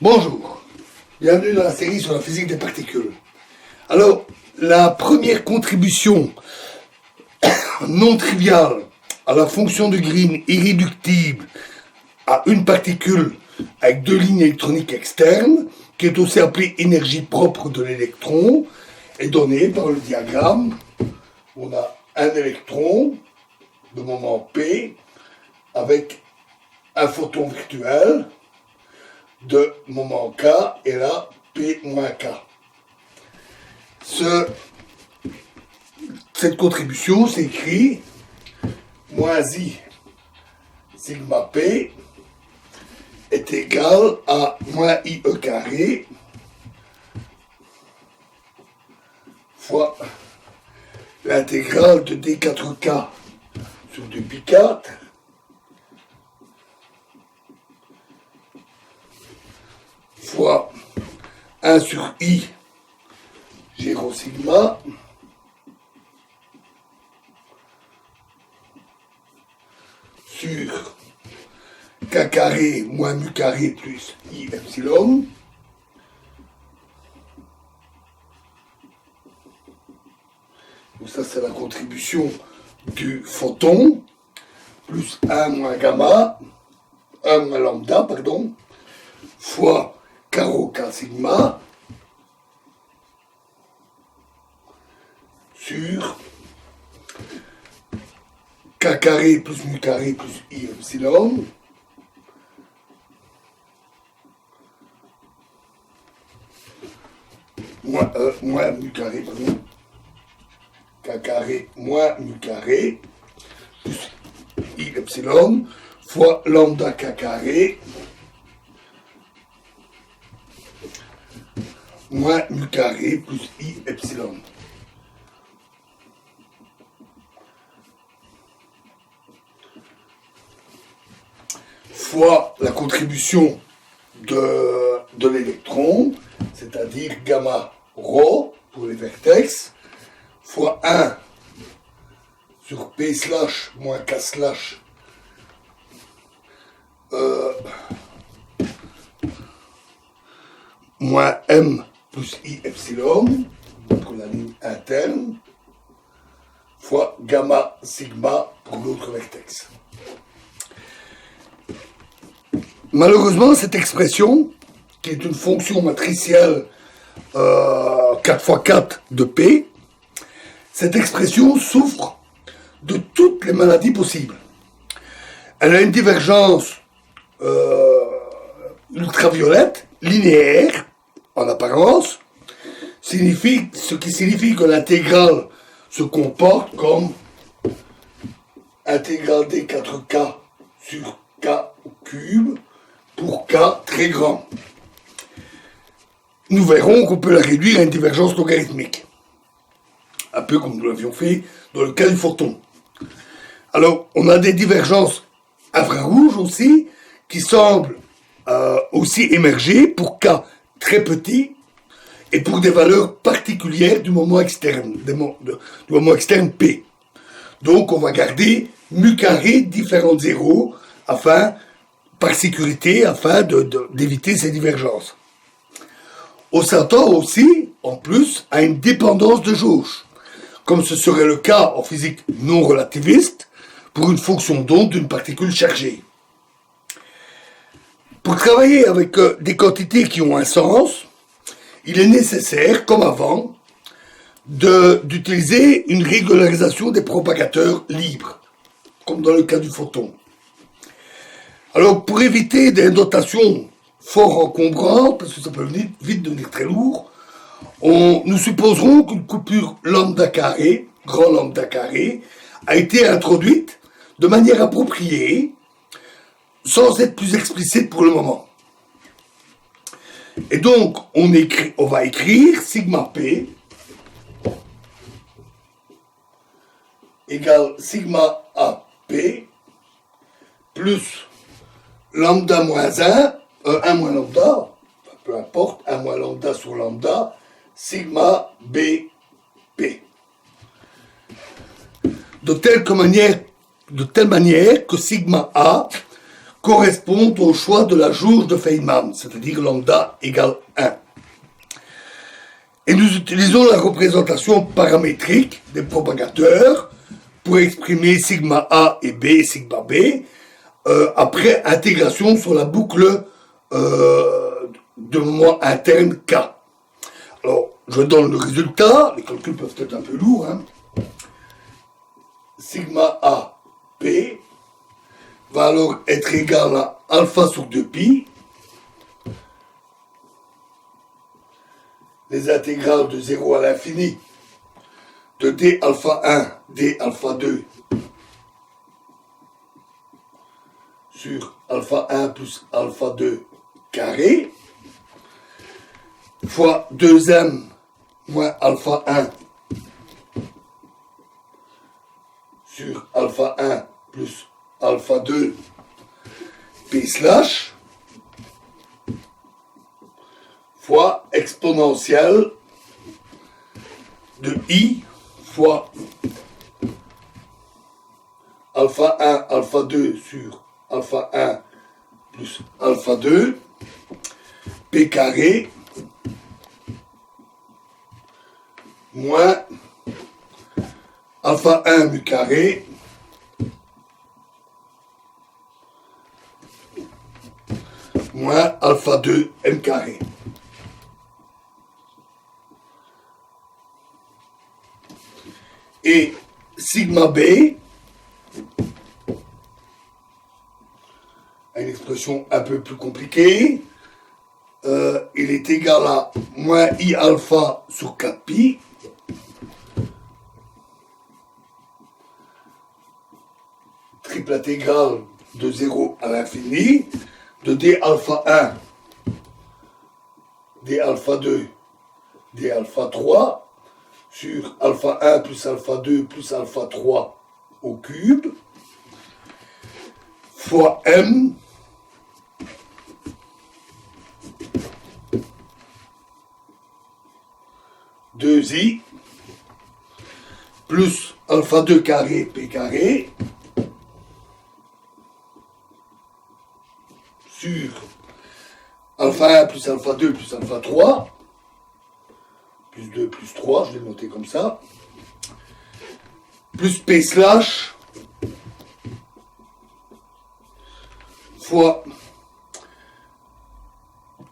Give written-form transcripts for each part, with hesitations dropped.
Bonjour, bienvenue dans la série sur la physique des particules. Alors, la première contribution non triviale à la fonction de Green irréductible à une particule avec deux lignes électroniques externes, qui est aussi appelée énergie propre de l'électron, est donnée par le diagramme. On a un électron de moment P avec un photon virtuel de moment K et là P moins K. Cette contribution s'écrit moins I sigma P est égal à moins IE carré fois l'intégrale de D4K sur 2π4 fois 1 sur I 0 sigma sur K carré moins mu carré plus I epsilon donc ça c'est la contribution du photon plus 1 moins gamma 1 moins lambda pardon fois carreau K sigma sur K carré plus mu carré plus I epsilon moins mu carré pardon K carré moins mu carré plus I epsilon fois lambda K carré moins mu carré plus I epsilon. Fois la contribution de l'électron, c'est-à-dire gamma rho pour les vertex, fois 1 sur P slash moins K slash moins M plus I epsilon pour la ligne interne fois gamma sigma pour l'autre vertex. Malheureusement, cette expression, qui est une fonction matricielle 4x4 de P, cette expression souffre de toutes les maladies possibles. Elle a une divergence ultraviolette, linéaire, en apparence, ce qui signifie que l'intégrale se comporte comme intégrale d4k sur k cube pour k très grand. Nous verrons qu'on peut la réduire à une divergence logarithmique, un peu comme nous l'avions fait dans le cas du photon. Alors, on a des divergences infrarouges aussi, qui semblent aussi émerger pour k très petit et pour des valeurs particulières du moment externe, du moment externe P. Donc, on va garder mu carré différent de 0 par sécurité, afin d'éviter ces divergences. On s'attend aussi, en plus, à une dépendance de jauge, comme ce serait le cas en physique non relativiste pour une fonction d'onde d'une particule chargée. Pour travailler avec des quantités qui ont un sens, il est nécessaire, comme avant, d'utiliser une régularisation des propagateurs libres, comme dans le cas du photon. Alors, pour éviter des notations fort encombrantes, parce que ça peut vite devenir très lourd, nous supposerons qu'une coupure lambda carré, grand lambda carré, a été introduite de manière appropriée, sans être plus explicite pour le moment. Et donc, on va écrire sigma P égale sigma AP plus lambda moins 1 moins lambda, peu importe, 1 moins lambda sur lambda, sigma BP. De telle manière que sigma A correspondent au choix de la jauge de Feynman, c'est-à-dire lambda égale 1. Et nous utilisons la représentation paramétrique des propagateurs pour exprimer sigma A et B et sigma B après intégration sur la boucle de moment interne K. Alors, je donne le résultat, les calculs peuvent être un peu lourds. Sigma A, P va alors être égal à alpha sur 2pi, les intégrales de 0 à l'infini de d alpha 1, d alpha 2 sur alpha 1 plus alpha 2 carré, fois 2m moins alpha 1 sur alpha 1 plus alpha 2 p slash fois exponentielle de i fois alpha 1 alpha 2 sur alpha 1 plus alpha 2 p carré moins alpha 1 mu carré moins alpha 2 m carré. Et sigma b, une expression un peu plus compliquée, il est égal à moins i alpha sur 4pi triple intégrale de 0 à l'infini de d alpha 1, d alpha 2, d alpha 3 sur alpha 1 plus alpha 2 plus alpha 3 au cube fois m deux i plus alpha 2 carré p carré sur alpha 1 plus alpha 2 plus alpha 3 plus 2 plus 3, je vais le noter comme ça, plus p slash fois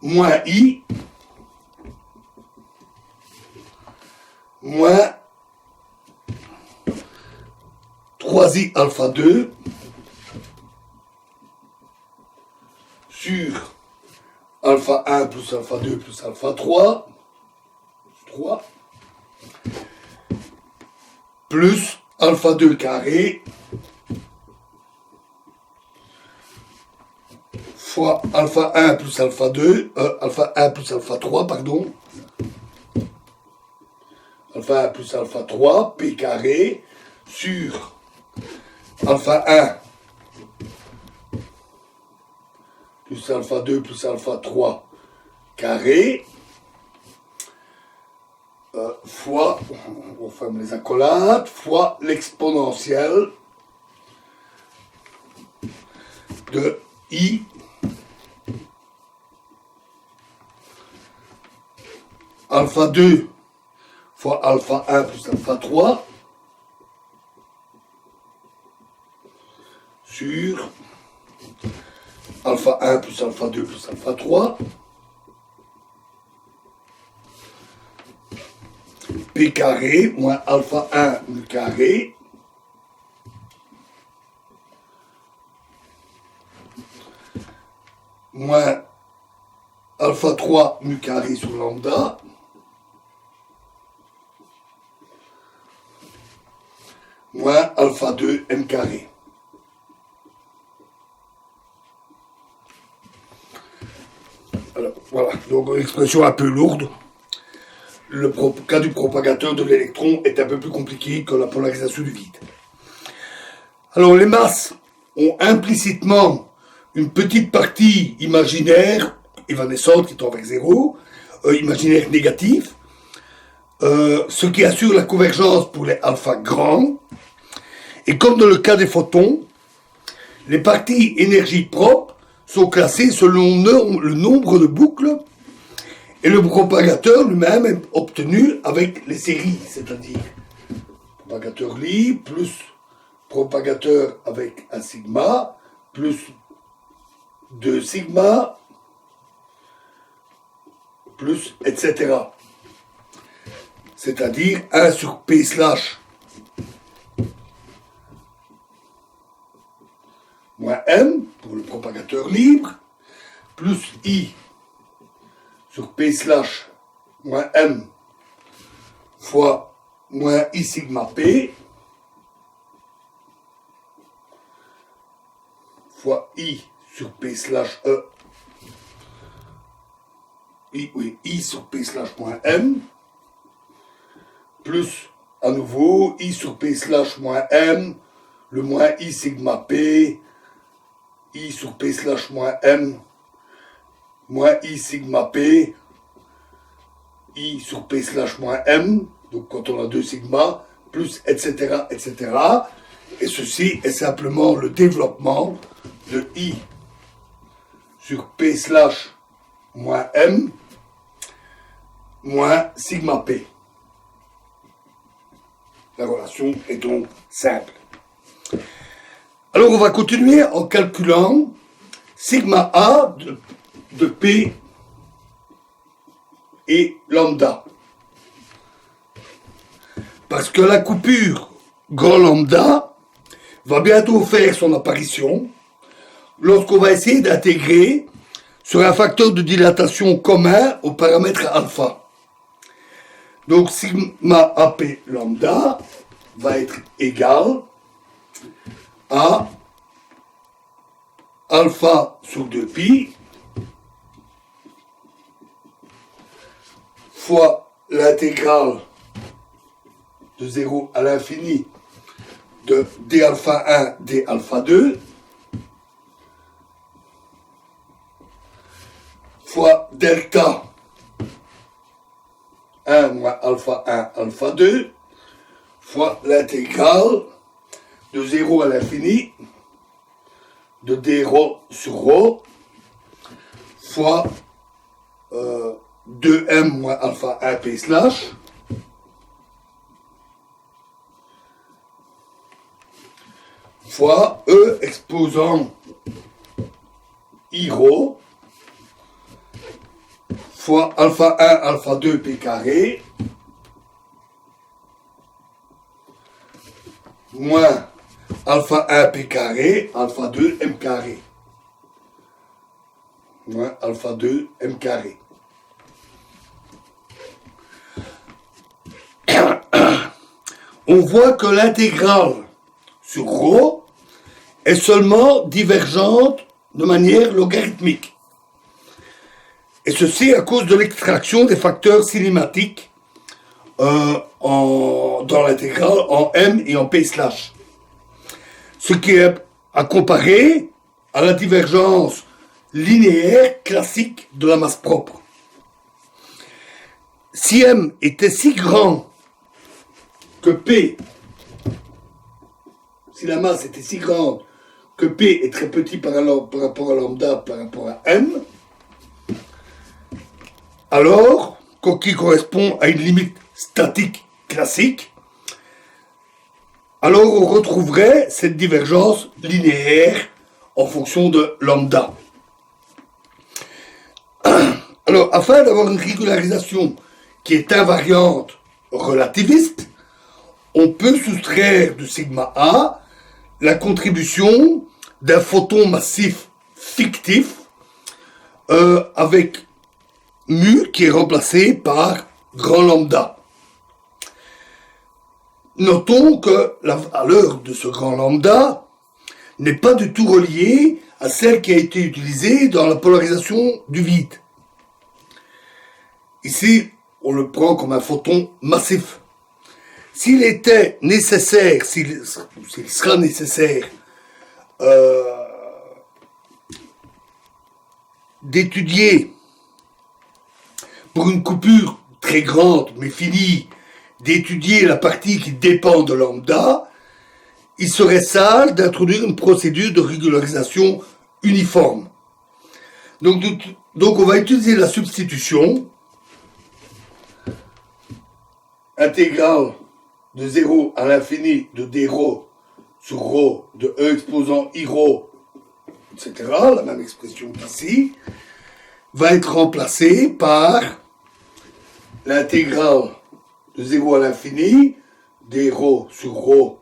moins i moins 3i alpha 2 sur alpha 1 plus alpha 2 plus alpha 3 plus alpha 2 carré fois alpha 1 plus alpha 2, alpha 1 plus alpha 3, pardon, alpha 1 plus alpha 3, p carré sur alpha 1 plus alpha 2 plus alpha 3 carré fois, on ferme les accolades, fois l'exponentielle de i alpha 2 fois alpha 1 plus alpha 3 sur alpha 1 plus alpha 2 plus alpha 3 p carré moins alpha 1 mu carré moins alpha 3 mu carré sur lambda moins alpha 2 m carré. Alors, voilà, donc une expression un peu lourde. Le cas du propagateur de l'électron est un peu plus compliqué que la polarisation du vide. Alors, les masses ont implicitement une petite partie imaginaire, évanescente, qui tend vers zéro, imaginaire négatif, ce qui assure la convergence pour les alpha grands. Et comme dans le cas des photons, Les parties énergie propre sont classées selon le nombre de boucles et le propagateur lui-même est obtenu avec les séries, c'est-à-dire propagateur libre plus propagateur avec un sigma plus 2 sigma plus etc. C'est-à-dire 1 sur P slash moins M pour le propagateur libre, plus I sur P slash moins M fois moins I sigma P fois I sur P slash E I sur P slash moins M plus à nouveau I sur P slash moins M le moins I sigma P I sur P slash moins M moins I sigma P I sur P slash moins M, donc quand on a 2 sigma, plus etc. etc. Et ceci est simplement le développement de I sur P slash moins M moins sigma P. La relation est donc simple. Alors on va continuer en calculant sigma A de P et lambda. Parce que la coupure grand lambda va bientôt faire son apparition lorsqu'on va essayer d'intégrer sur un facteur de dilatation commun au paramètre alpha. Donc sigma AP lambda va être égal à alpha sur 2pi fois l'intégrale de 0 à l'infini de d alpha 1, d alpha 2 fois delta 1 moins alpha 1, alpha 2 fois l'intégrale de 0 à l'infini de d rho sur rho fois 2m moins alpha 1 p slash fois E exposant I rho fois alpha 1, alpha 2 p carré moins alpha 1 p carré, alpha 2 m carré moins alpha 2 m carré. On voit que l'intégrale sur ρ est seulement divergente de manière logarithmique. Et ceci à cause de l'extraction des facteurs cinématiques dans l'intégrale en m et en p slash. Ce qui est à comparer à la divergence linéaire classique de la masse propre. Si m était si grand que P, si la masse était si grande que P est très petit par rapport à lambda, par rapport à M, alors, qui correspond à une limite statique classique, alors on retrouverait cette divergence linéaire en fonction de lambda. Alors, afin d'avoir une régularisation qui est invariante relativiste, on peut soustraire de sigma A la contribution d'un photon massif fictif avec mu qui est remplacé par grand lambda. Notons que la valeur de ce grand lambda n'est pas du tout reliée à celle qui a été utilisée dans la polarisation du vide. Ici, on le prend comme un photon massif. S'il était nécessaire, s'il sera nécessaire d'étudier pour une coupure très grande mais finie, d'étudier la partie qui dépend de lambda, il serait sage d'introduire une procédure de régularisation uniforme. Donc on va utiliser la substitution intégrale de 0 à l'infini de d rho sur rho de E exposant I rho, etc., la même expression qu'ici, va être remplacée par l'intégrale de 0 à l'infini, d rho sur rho,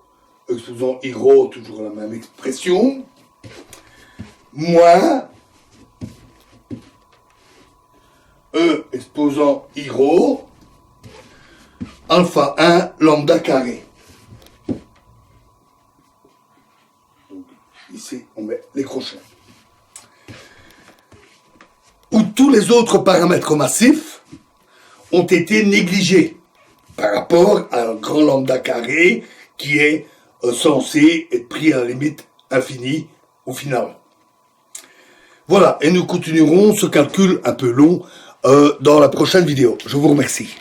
exposant I rho, toujours la même expression, moins E exposant I rho, alpha 1 lambda carré. Donc, ici, on met les crochets. Où tous les autres paramètres massifs ont été négligés par rapport à un grand lambda carré qui est censé être pris à la limite infinie au final. Voilà, et nous continuerons ce calcul un peu long dans la prochaine vidéo. Je vous remercie.